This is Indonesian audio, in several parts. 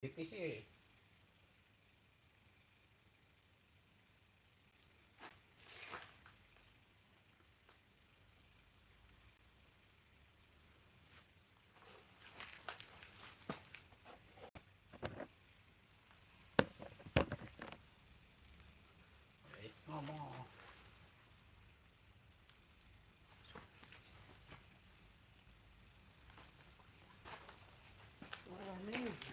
Itu sih ngomong suaranya.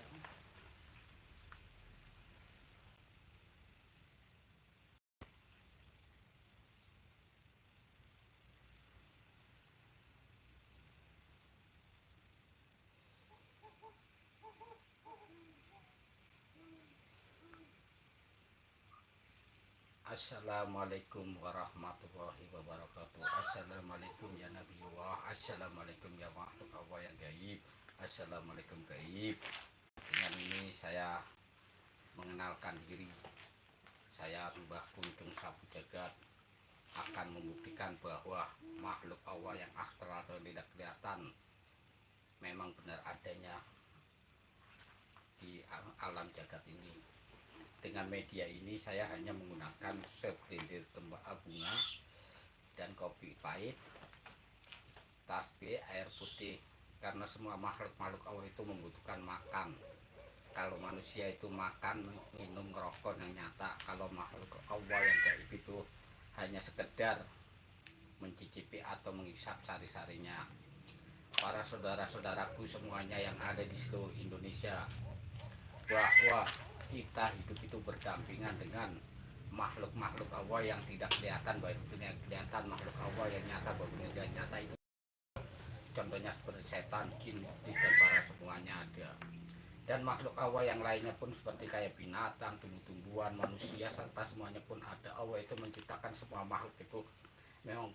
Assalamualaikum warahmatullahi wabarakatuh. Assalamualaikum ya Nabiullah. Assalamualaikum ya makhluk Allah yang gaib. Assalamualaikum gaib. Dengan ini saya mengenalkan diri. Saya Mbah Kunjung Sapu Jagat akan membuktikan bahwa makhluk Allah yang astral atau tidak kelihatan memang benar adanya di alam jagat ini. Dengan media ini saya hanya menggunakan segelintir bunga dan kopi pahit, tasbih, air putih, karena semua makhluk-makhluk Allah itu membutuhkan makan. Kalau manusia itu makan, minum, ngerokok yang nyata. Kalau makhluk Allah yang gaib itu hanya sekedar mencicipi atau menghisap sari-sarinya. Para saudara-saudaraku semuanya yang ada di seluruh Indonesia, bahwa kita hidup itu berdampingan dengan makhluk-makhluk Allah yang tidak kelihatan, baik dunia kelihatan, makhluk Allah yang nyata, baik dunia nyata itu. Contohnya seperti setan, jin, iblis, dan para semuanya ada. Dan makhluk Allah yang lainnya pun seperti kayak binatang, tumbuh-tumbuhan, manusia, serta semuanya pun ada. Allah itu menciptakan semua makhluk itu memang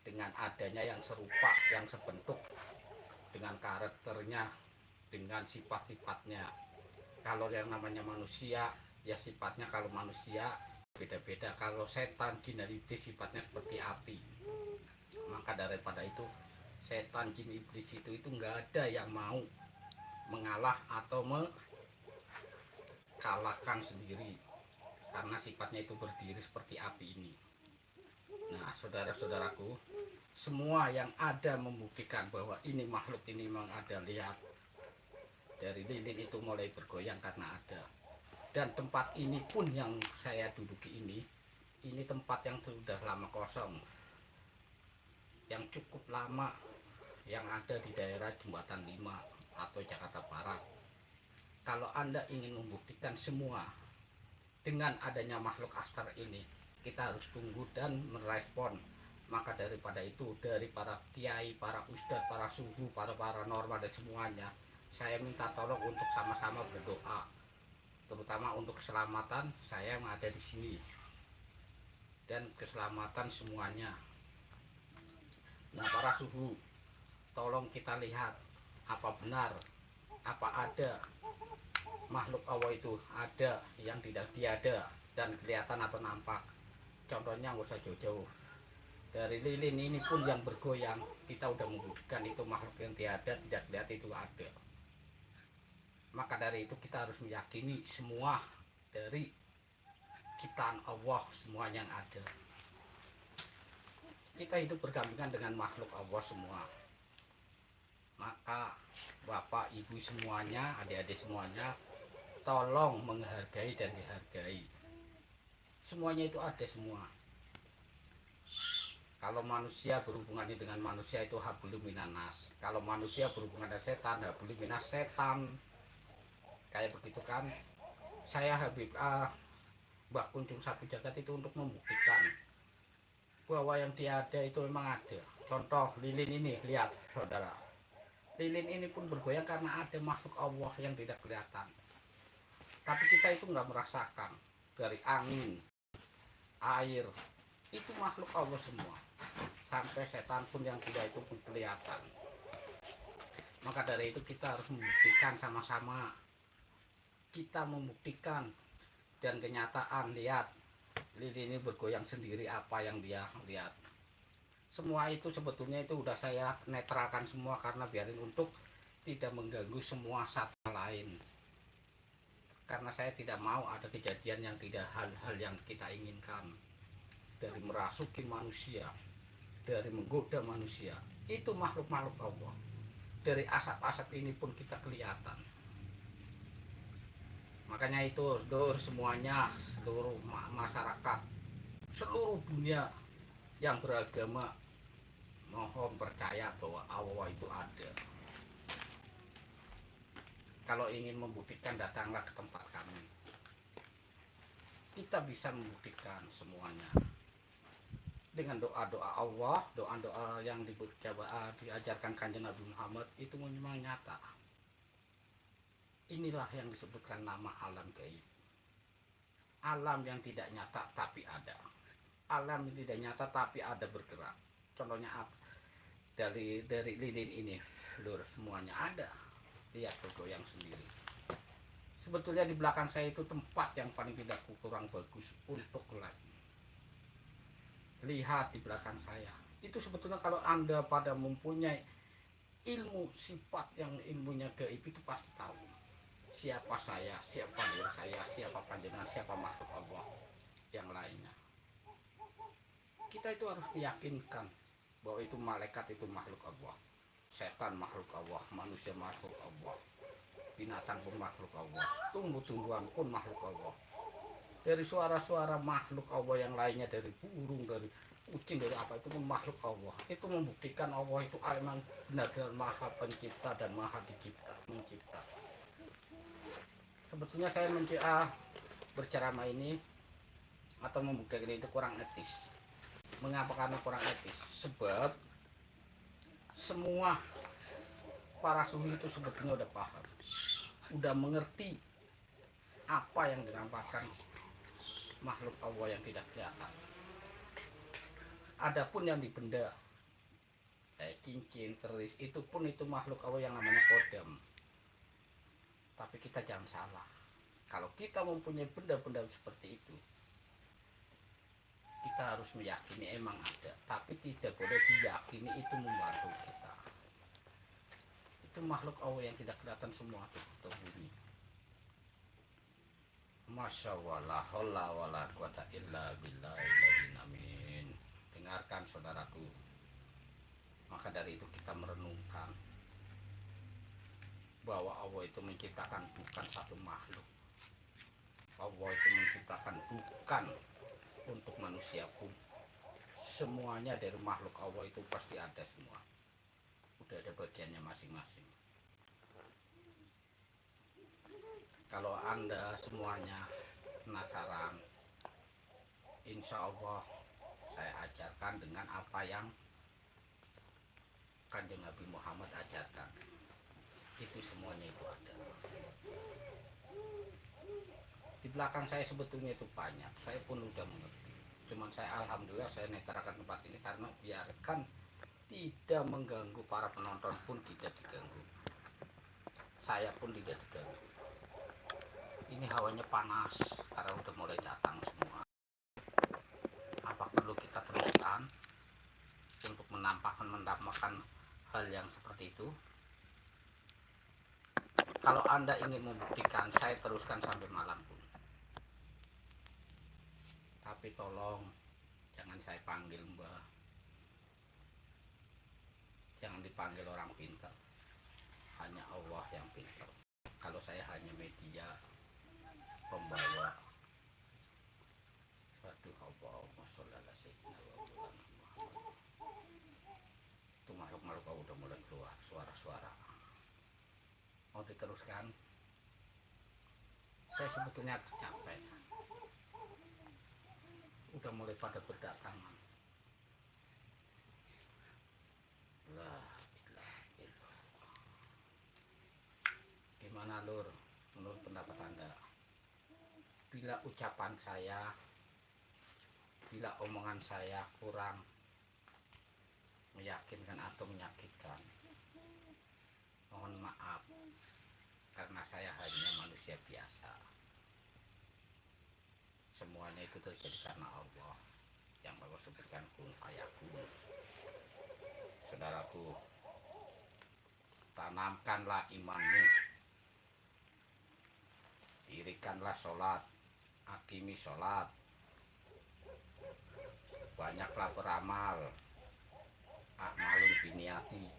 dengan adanya yang serupa, yang sebentuk, dengan karakternya, dengan sifat-sifatnya. Kalau yang namanya manusia, ya sifatnya kalau manusia beda-beda. Kalau setan, jin, dan iblis sifatnya seperti api. Maka daripada itu, setan, jin, iblis itu nggak ada yang mau mengalah atau mengalahkan sendiri, karena sifatnya itu berdiri seperti api ini. Nah, saudara-saudaraku, semua yang ada membuktikan bahwa ini makhluk ini memang ada. Lihat, dari lilin itu mulai bergoyang karena ada. Dan tempat ini pun yang saya duduki ini tempat yang sudah lama kosong, yang cukup lama, yang ada di daerah Jembatan 5 atau Jakarta Barat. Kalau Anda ingin membuktikan semua dengan adanya makhluk astral ini, kita harus tunggu dan merespon. Maka daripada itu, dari para kiai, para ustadz, para suhu, para paranormal dan semuanya, saya minta tolong untuk sama-sama berdoa, terutama untuk keselamatan saya yang ada di sini dan keselamatan semuanya. Nah, para suhu, tolong kita lihat apa benar, apa ada makhluk Allah itu ada yang tidak tiada dan kelihatan atau nampak. Contohnya nggak usah jauh-jauh, dari lilin ini pun yang bergoyang, kita udah membuktikan itu makhluk yang tiada, tidak lihat itu ada. Maka dari itu kita harus meyakini semua dari ciptaan Allah, semua yang ada. Kita hidup berdampingan dengan makhluk Allah semua. Maka bapak, ibu semuanya, adik-adik semuanya, tolong menghargai dan dihargai. Semuanya itu ada semua. Kalau manusia berhubungan dengan manusia itu hablum minanas. Kalau manusia berhubungan dengan setan, hablum minas setan. Kayak begitu kan. Saya Mbah Kunjung Sapu Jagat itu untuk membuktikan bahwa yang tiada itu memang ada. Contoh lilin ini, lihat saudara, lilin ini pun bergoyang karena ada makhluk Allah yang tidak kelihatan. Tapi kita itu nggak merasakan. Dari angin, air, itu makhluk Allah semua. Sampai setan pun yang tidak itu pun kelihatan. Maka dari itu kita harus membuktikan sama-sama. Kita membuktikan dan kenyataan. Lihat, lilin ini bergoyang sendiri, apa yang dia lihat. Semua itu sebetulnya itu udah saya netralkan semua, karena biarin untuk tidak mengganggu semua satu lain. karena saya tidak mau ada kejadian yang tidak hal-hal yang kita inginkan, dari merasuki manusia, dari menggoda manusia. Itu makhluk-makhluk Allah. Dari asap-asap ini pun kita kelihatan. Makanya itu semuanya, seluruh masyarakat, seluruh dunia yang beragama, mohon percaya bahwa Allah itu ada. Kalau ingin membuktikan, datanglah ke tempat kami. Kita bisa membuktikan semuanya dengan doa-doa Allah, doa-doa yang diajarkan Kanjeng Nabi Muhammad, itu memang nyata. Inilah yang disebutkan nama alam gaib. Alam yang tidak nyata tapi ada. Alam yang tidak nyata tapi ada bergerak. Contohnya apa? Dari lilin ini, lur, semuanya ada. Lihat bergoyang sendiri. Sebetulnya di belakang saya itu tempat yang paling tidak kurang bagus untuk live. Lihat di belakang saya. Itu sebetulnya kalau Anda pada mempunyai ilmu sifat yang ilmunya gaib, itu pasti tahu siapa saya, siapa diri saya, siapa panjenengan, siapa makhluk Allah yang lainnya. Kita itu harus meyakinkan bahwa itu malaikat itu makhluk Allah, setan makhluk Allah, manusia makhluk Allah, binatang pun makhluk Allah, tumbuh-tumbuhan pun makhluk Allah. Dari suara-suara makhluk Allah yang lainnya, dari burung, dari kucing, dari apa, itu pun makhluk Allah. Itu membuktikan Allah itu memang benar-benar maha pencipta dan maha mencipta. Sebetulnya saya berceramah ini atau membuktikan itu kurang etis. Mengapa? Karena kurang etis. Sebab semua para sufi itu sebetulnya udah paham, udah mengerti apa yang dinampakkan makhluk Allah yang tidak kelihatan. Adapun yang dibenda, cincin, keris, itu pun itu makhluk Allah yang namanya kodam. Tapi kita jangan salah. Kalau kita mempunyai benda-benda seperti itu, kita harus meyakini emang ada, tapi tidak boleh diyakini itu membantu kita. Itu makhluk Allah yang tidak kelihatan semua terbunyi. Masya Allah, la wala quwata illa billahil amin. Dengarkan saudaraku. Maka dari itu kita merenungkan bahwa Allah itu menciptakan bukan satu makhluk. Allah itu menciptakan bukan untuk manusia pun. Semuanya dari makhluk Allah itu pasti ada semua. Udah ada bagiannya masing-masing. Kalau Anda semuanya penasaran, insya Allah saya ajarkan dengan apa yang Kanjeng Nabi Muhammad ajarkan. Itu semuanya itu ada. Di belakang saya sebetulnya itu banyak. Saya pun udah mengerti. Cuman saya alhamdulillah saya netarakan tempat ini karena biarkan tidak mengganggu para penonton pun tidak diganggu. Saya pun tidak diganggu. Ini hawanya panas karena udah mulai datang semua. Apa perlu kita teruskan untuk menampakkan hal yang seperti itu? Kalau Anda ingin membuktikan, saya teruskan sampai malam pun. Tapi tolong jangan saya panggil Mbah. Jangan dipanggil orang pintar. Hanya Allah yang pintar. Kalau saya hanya media pembawa. Waduh, Allahumma sholli ala sayyidina wa maulana Muhammad. Itu makhluk-makhluk udah mulai keluar suara-suara. Mau diteruskan? Saya sebetulnya capek. Udah mulai pada berdatangan. Lah, gimana lur? Menurut pendapat Anda? Bila ucapan saya, bila omongan saya kurang meyakinkan atau menyakitkan, mohon maaf, karena saya hanya manusia biasa. Semuanya itu terjadi karena Allah yang baru sebutkan kun fayakun. Saudaraku, tanamkanlah imanmu, diri dirikanlah sholat, akimi sholat, banyaklah beramal, a'malun biniati.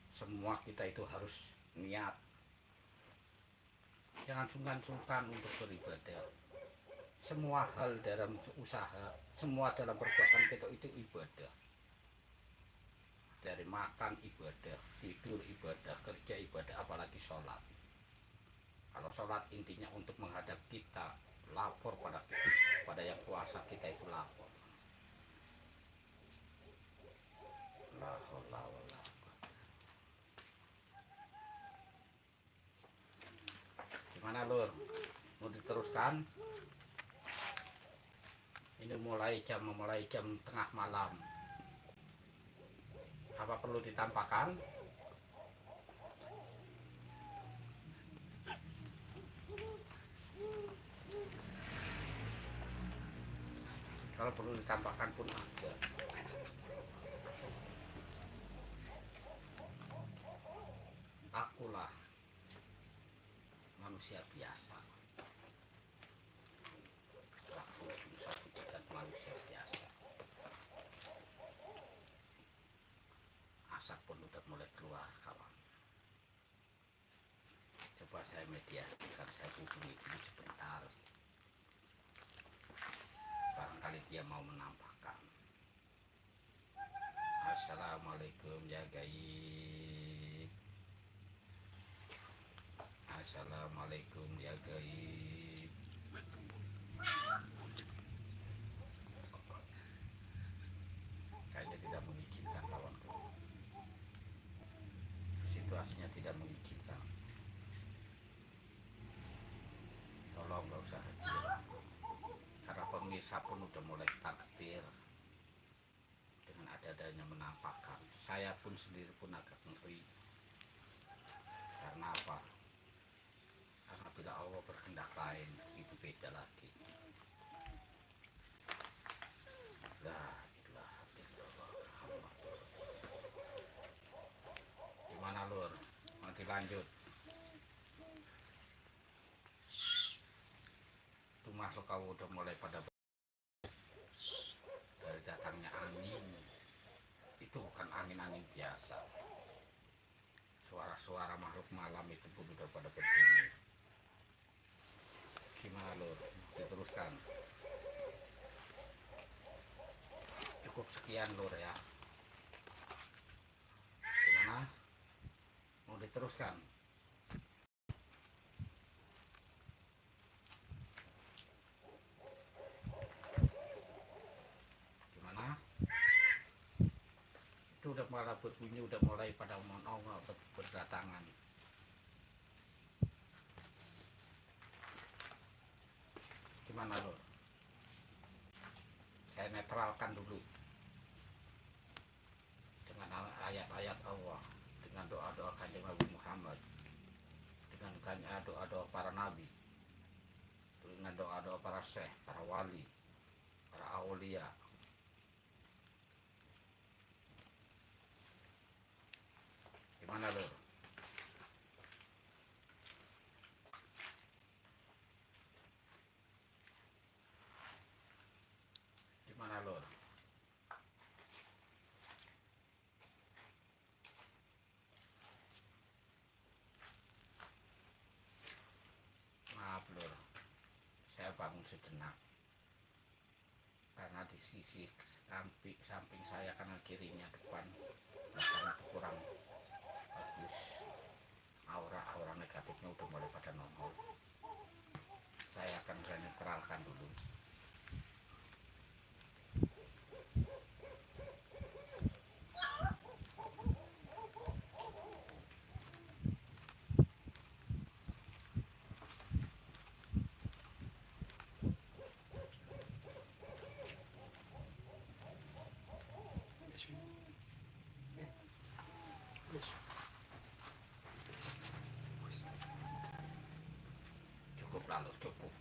Semua kita itu harus niat, jangan sungkan-sungkan untuk beribadah. Semua hal dalam usaha, semua dalam perbuatan kita itu ibadah. Dari makan ibadah, tidur ibadah, kerja ibadah, apalagi sholat. Kalau sholat intinya untuk menghadap kita, lapor pada yang kuasa kita itu lapor. La haula wala quwwata. Gimana Lur? Mau diteruskan? Ini mulai jam tengah malam. Apa perlu ditampakkan? Kalau perlu ditampakkan pun ada. Akulah manusia biasa. Aku satu tingkat manusia biasa. Asap pun udah mulai keluar kawan. Coba saya mediasikan, saya hubungi dulu sebentar. Barangkali dia mau menampakkan. Assalamualaikum ya gaib. Assalamualaikum ya gaib. Kayaknya tidak mengizinkan kawanku. Situasinya tidak mengizinkan. Tolong gak usah hadir. Karena pemirsa pun udah mulai takbir dengan ada-adanya menampakkan. Saya pun sendiri pun agak ngeri. Karena apa? Karena bila Allah berkehendak lain, itu beda lagi. La ilaha illallah Muhammadur Rasulullah. Gimana Lur? Mau dilanjut? Itu makhluk kau udah mulai pada dari datangnya angin. Itu bukan angin-angin biasa. Suara-suara makhluk malam itu pun udah pada berbunyi. Gimana Lur? Diteruskan. Cukup sekian Lur ya. Gimana? Mau diteruskan? Gimana? Itu udah malah berbunyi, udah mulai pada ongol berdatangan. Gimana Lur? Saya netralkan dulu dengan ayat-ayat Allah, dengan doa-doa Kanjeng Nabi Muhammad, dengan doa-doa para nabi, dengan doa-doa para syekh, para wali, para aulia. Gimana Lur? Gimana Lur? Maaf Lur, saya bangun sejenak karena di sisi samping saya kanan kirinya depan belakang itu kurang bagus. Aura-aura negatifnya udah mulai pada nongol. Saya akan netralkan dulu. Cukup lalu, cukup.